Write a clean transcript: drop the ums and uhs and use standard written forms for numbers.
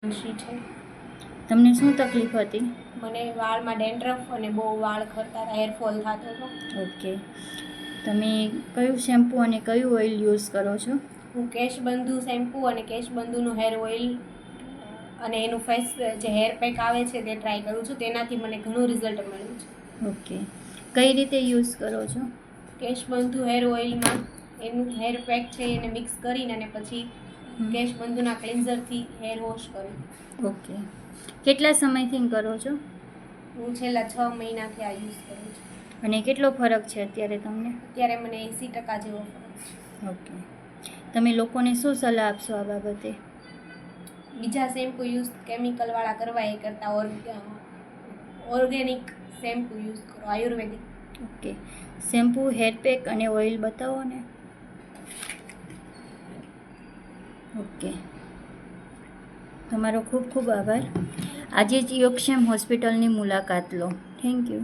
છે. તમને શું તકલીફ હતી? મને વાળમાં ડેન્ડ્રફ અને બહુ વાળ ખરતા હતા, હેરફોલ થતો હતો. ઓકે, તમે કયું શેમ્પૂ અને કયું ઓઇલ યુઝ કરો છો? હું કેશબંધુ શેમ્પૂ અને કેશબંધુનું હેર ઓઇલ અને એનું ફેસ જે હેર પેક આવે છે તે ટ્રાય કરું છું. તેનાથી મને ઘણું રિઝલ્ટ મળ્યું છે. ઓકે, કઈ રીતે યુઝ કરો છો? કેશબંધુ હેર ઓઇલમાં એનું હેર પેક છે એને મિક્સ કરીને અને પછી કેશબંધુના ક્લિન્ઝરથી હેર વોશ કરું. ઓકે, કેટલા સમયથી કરો છો? હું છેલ્લા 6 મહિનાથી આ યુઝ કરું છું. અને કેટલો ફરક છે અત્યારે તમને? અત્યારે મને 80% જેવો ફરક છે. ઓકે, તમે લોકોને શું સલાહ આપશો આ બાબતે? બીજા શેમ્પૂ યુઝ કેમિકલવાળા કરવા એ કરતાં ઓર્ગેનિક શેમ્પૂ યુઝ કરો, આયુર્વેદિક. ઓકે, શેમ્પૂ, હેર પેક અને ઓઇલ બતાવો ને. ઓકે, તમારો ખૂબ ખૂબ આભાર. આજે જ યોગક્ષેમ હોસ્પિટલની મુલાકાત લો. Thank you.